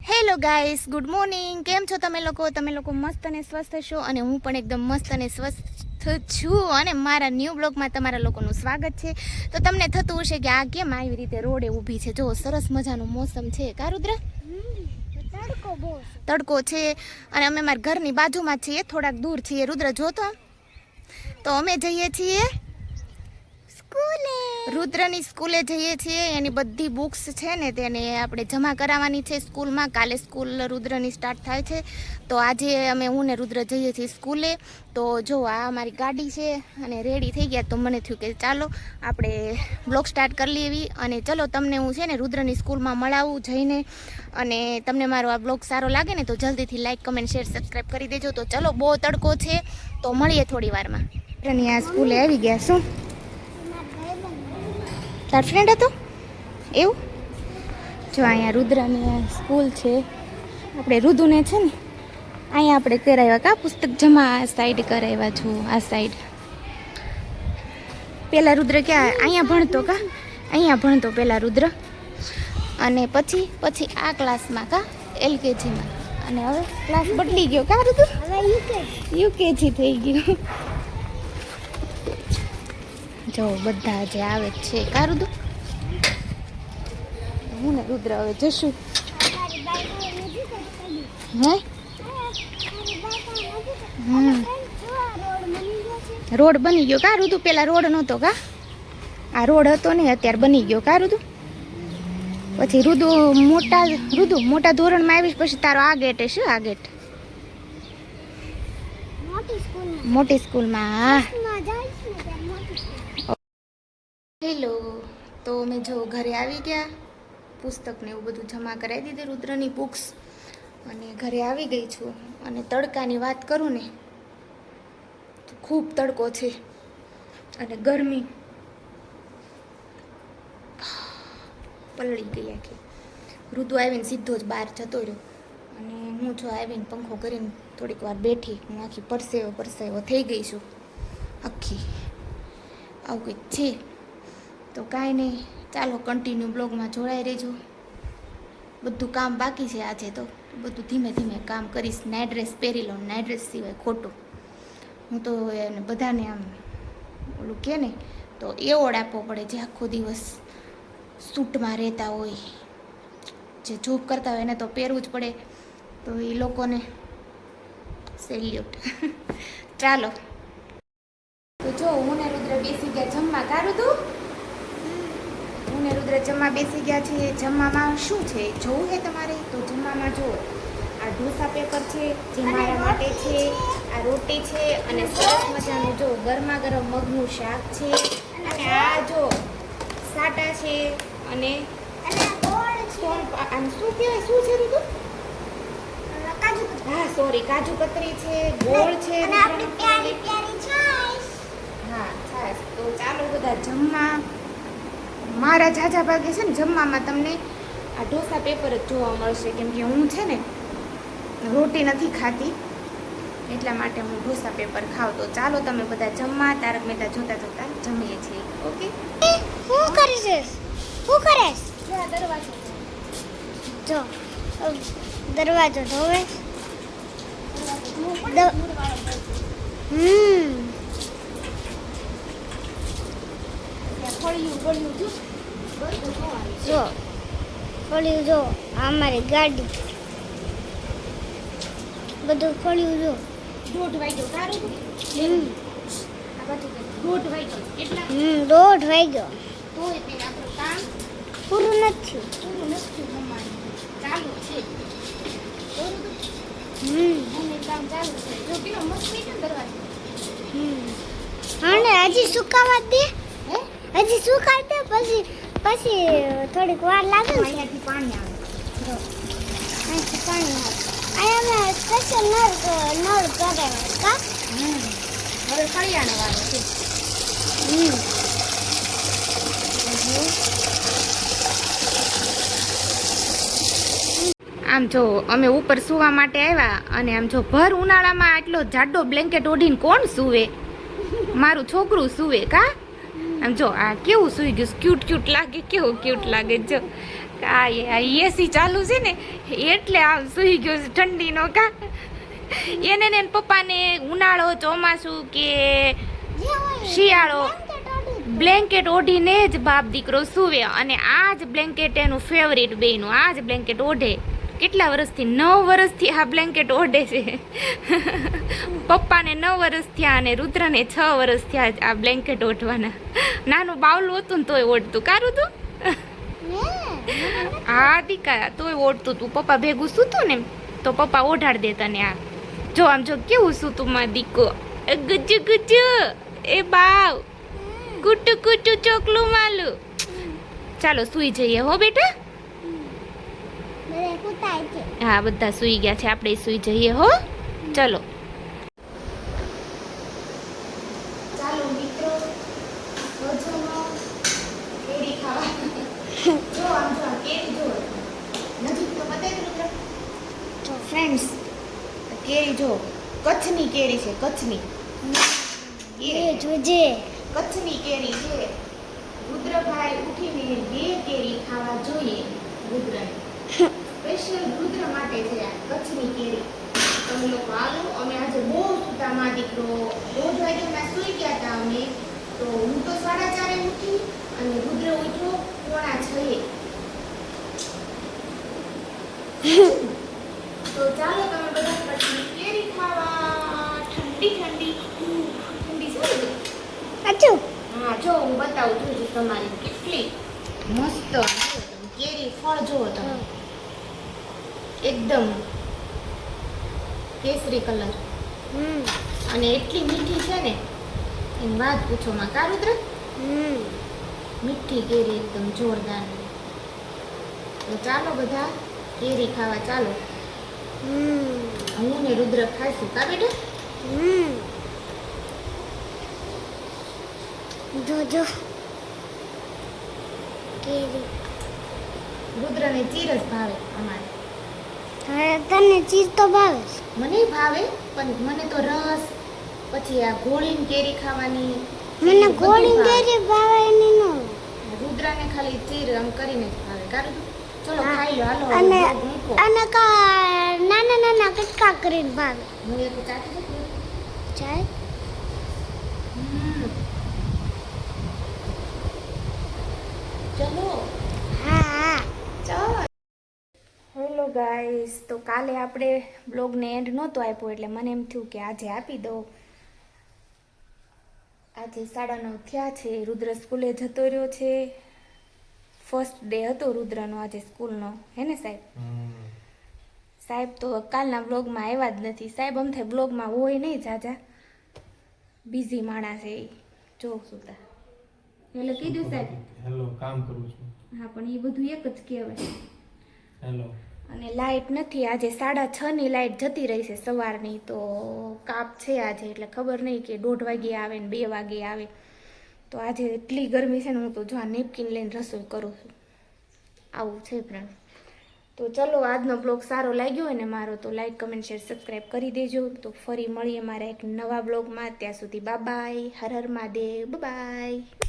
Hello guys, good morning. કેમ છો તમે લોકો મસ્ત અને સ્વસ્થ છો અને હું પણ એકદમ મસ્ત અને સ્વસ્થ છું અને મારા ન્યૂ બ્લોગમાં તમારા લોકોનું સ્વાગત છે. તો તમને થતું હશે કે આ કેમ આવી રીતે રોડે ઊભી છે. જો સરસ મજાનું મોસમ છે કા રુદ્ર? તડકો છે અને અમે મારા ઘરની બાજુમાં છીએ, થોડાક દૂર છીએ. રુદ્ર જો તો અમે જઈએ છીએ રુદ્રની સ્કૂલે જઈએ છીએ. એની બધી બુક્સ છે ને તેને આપણે જમા કરાવવાની છે સ્કૂલમાં. કાલે સ્કૂલ રુદ્રની સ્ટાર્ટ થાય છે, તો આજે હું ને રુદ્ર જઈએ છીએ સ્કૂલે. તો જો આ અમારી ગાડી છે અને રેડી થઈ ગયા, તો મને થયું કે ચાલો આપણે બ્લોગ સ્ટાર્ટ કરી લેવી. અને ચલો તમને હું છે ને રુદ્રની સ્કૂલમાં મળાવું જઈને. અને તમને મારો આ બ્લોગ સારો લાગે ને તો જલ્દીથી લાઈક, કમેન્ટ, શેર, સબસ્ક્રાઈબ કરી દેજો. તો ચલો, બહુ તડકો છે, તો મળીએ થોડી વારમાં. રુદ્રની આ સ્કૂલે આવી ગયા. શું તાર ફ્રેન્ડ હતો એવું? જો અહીંયા રુદ્રની સ્કૂલ છે. આપણે રુદુને છે ને અહીંયા આપણે કરાવ્યા કા પુસ્તક જમા. આ સાઈડ કરાવ્યા છો, આ સાઈડ. પહેલાં રુદ્ર ક્યાં અહીંયા ભણતો કા? અહીંયા ભણતો પહેલાં રુદ્ર, અને પછી આ ક્લાસમાં કા LKGમાં. અને હવે ક્લાસ બદલી ગયો કા રુદ્ર? યુકેજી થઈ ગયું. જો બધા જે આવે છે કા રુદ્ર? હું ને રુદ્ર હવે જશું. હે રોડ બની ગયો કા રુદુ? પેલા રોડ નહોતો કા? આ રોડ હતો ને, અત્યારે બની ગયો કા રુદુ? પછી રુદુ મોટા ધોરણમાં આવીશ પછી તારો આ ગેટ હશે. આ ગેટ મોટી સ્કૂલમાં. હેલો, તો મેં જો ઘરે આવી ગયા. પુસ્તકને એવું બધું જમા કરાવી દીધી, રુદ્રની બુક્સ, અને ઘરે આવી ગઈ છું. અને તડકાની વાત કરું ને તો ખૂબ તડકો છે અને ગરમી પલળી ગઈ આખી. ઋતુ આવીને સીધો જ બહાર જતો રહ્યો અને હું જો આવીને પંખો કરીને થોડીક વાર બેઠી. હું આખી પરસેવો થઈ ગઈ છું આખી. આવું કંઈક છે. તો કાંઈ નહીં, ચાલો કન્ટિન્યુ બ્લોગમાં જોડાઈ રહેજો. બધું કામ બાકી છે આજે, તો બધું ધીમે ધીમે કામ કરીશ. નાઇટ ડ્રેસ પહેરી લો, નાઇટ ડ્રેસ સિવાય ખોટું. હું તો એને બધાને આમ ઓલું કહે ને તો એવોર્ડ આપવો પડે જે આખો દિવસ સૂટમાં રહેતા હોય. જે જોબ કરતા હોય એને તો પહેરવું જ પડે, તો એ લોકોને સેલ્યુટ. ચાલો, તો જો હું ને રુદ્ર બેસી ગયા જમવા. કારું તું? હું ને રુદ્ર જમવા બેસી ગયા છીએ. જમવામાં શું છે જોવું છે તમારે? તો જમવામાં જુઓ, આ ઢોસા પેપર છે જે મારા માટે છે, આ રોટી છે, અને સરસ મજાનું જો ગરમા ગરમ મગનું શાક છે, અને આ જો સાટા છે, અને શું કહેવાય, શું છે રુદુ? હા સોરી, કાજુ કતરી છે, ગોળ છે, હા છાશ. તો ચાલો બધા જમવા. મારા ઝાઝા ભાગે છે ને જમવામાં તમને આ ઢોસા પેપર જ જોવા મળશે, કેમ કે હું છે ને રોટી નથી ખાતી, એટલા માટે હું ઢોસા પેપર ખાવ. તો ચાલો તમે બધા જમવા. તારક મહેતા જોતા જોતા જમીએ છીએ. ઓકે, શું કરીશ? શું કરીશ? જો આ દરવાજો જો દરવાજો જોવે. જો ફળ્યું જો, અમારી ગાડી બધું ફળ્યું જો. 1:30 વાગ્યો. તારું આ બાજુ 1:30 વાગ્યો. એટલા 1:30 વાગ્યો. તોય તે આપણું કામ પૂરું નથી. જમવાનું ચાલુ છે. કામ ચાલુ છે. જો પેલો મસ્ત મીઠો દરવાજો. અને હજી સુકાવા દે. હજી સુકાઈ દે, પછી થોડીક વાર લાગે ને. અહીંયાથી પાણી આવે. જો અહીંથી પાણી આવે. અહીંયા અમે સ્પેશિયલ નળ કરાવ્યા કા. હવે કળિયાનો વાળો છે. આમ જો અમે ઉપર સૂવા માટે આવ્યા, અને આમ જો ભર ઉનાળામાં આટલો જાડો બ્લેન્કેટ ઓઢીને કોણ સૂવે? મારું છોકરું સૂવે કા. આમ જો આ કેવું સૂઈ ગયું, ક્યુટ લાગે, કેવું ક્યુટ લાગે. જો કાંઈ આ એસી ચાલુ છે ને એટલે આમ સૂઈ ગયો છે ઠંડીનો કા. એને ને એના પપ્પાને ઉનાળો ચોમાસું કે શિયાળો બ્લેન્કેટ ઓઢીને જ બાપ દીકરો સૂવે. અને આ જ બ્લેન્કેટ એનું ફેવરિટ બેનું. આ જ બ્લેન્કેટ ઓઢે. કેટલા વર્ષથી 9 વર્ષથી આ બ્લેન્કેટ ઓઢે છે. પપ્પાને 9 વર્ષ થયા અને રુદ્રને 6 વર્ષ થયા આ બ્લેન્કેટ ઓઢવાના. નાનું બાવલું હતું ને તોય ઓઢતું. કારું તું હા દીકા તોય ઓઢતું તું. પપ્પા ભેગું સૂતું ને તો પપ્પા ઓઢાડ દેતા ને. આ જો આમ જો કેવું સૂતું માં દીકો. ગુજુ ગુજુ એ બાવ કુટુ કુટુ ચોકલું માલું. ચાલો સૂઈ જઈએ હો બેટા. બધા કૂતાય છે. હા બધા સૂઈ ગયા છે. આપણે સૂઈ જઈએ હો. ચલો ચાલો મિત્રો કેરી ખાવા. જો આમ જો કેરી જો નજીક તો બતાવી રુદ્ર. તો ફ્રેન્ડ્સ કેરી જો કચ્છની કેરી છે. કચ્છની એ જોજે કચ્છની કેરી છે. રુદ્રભાઈ ઉઠીને 2 કેરી ખાવા જોઈએ. રુદ્રને સ્પેશિયલ રુદ્ર માટે છે આ કચ્છની કેરી. તમે લોકો આવો. અમે આજે બહુ સૂતા માં દીકરો 2 વાગ્યાના સૂઈ ગયા હતા અમે. તો હું તો 4:30 ઉઠી અને રુદ્ર ઉઠ્યો 5:45. તો ચાલો તમે બધા કચ્છની કેરી ખાવા. ઠંડી ઠંડી ઠંડી છે ને? અચુ હા જો હું બતાવું છું તમારી કેટલી મસ્ત કેરી ફળ જોવો તમે. એકદમ કેસરી કલર અને એટલી મીઠી છે ને એની વાત પૂછો માં. કા રુદ્ર મીઠી કેરી એકદમ જોરદાર. તો ચાલો બધા કેરી ખાવા ચાલો. હું ને રુદ્ર ખાઈશું. કા બેટા જોજો કેરી. રુદ્રને ચીર જ ભાવે અમારે. હવે તને ચીજ તો ભાવે છે. મને ભાવે પણ મને તો રસ પછી આ ગોળીની કેરી ખાવાની મને બધું ગોળી ભાવે. કેરી ભાવે એની નો. રુદ્રાને ખાલી ચીર આમ કરીને જ ભાવે. કારું ચલો હા. ખાઈ લો હાલો અને હવે મૂકો. અને નાના નાના કટકા કરીને ભાવે. હું એક ચાટી શકું? ચાય ચલો હા ચાલો. હેલો ગાઈસ, તો કાલે આપણે બ્લોગને એન્ડ નહોતો આપ્યો એટલે મને એમ થયું કે આજે આપી દો. આજે 9:30 થયા છે. રુદ્ર સ્કૂલે જતો રહ્યો છે. ફર્સ્ટ ડે હતો રુદ્રનો આજે સ્કૂલનો. હે ને સાહેબ? સાહેબ તો કાલના બ્લોગમાં આવ્યા જ નથી. સાહેબ આમ થાય બ્લોગમાં હોય નહીં જાજા. બિઝી માણસ છે એ. જો સુતા એટલે કીધું સાહેબ હેલો કામ કરું છું. હા પણ એ બધું એક જ કહેવાય. હેલો અને લાઇટ નથી. આજે 6:30 ની લાઇટ જતી રહી છે સવારની. તો કાપ છે આજે એટલે ખબર નહીં કે 1:30 વાગે આવે ને 2 વાગે આવે. તો આજે એટલી ગરમી છે ને હું તો જો આ નેપકિન લઈને રસોઈ કરું છું. આવું છે ફ્રેન્ડ. તો ચલો આજનો બ્લોગ સારો લાગ્યો હોય ને મારો તો લાઈક કમેન્ટ શેર સબસ્ક્રાઈબ કરી દેજો. તો ફરી મળીએ મારા એક નવા બ્લોગમાં. ત્યાં સુધી bye bye. Har Har Mahadev. By.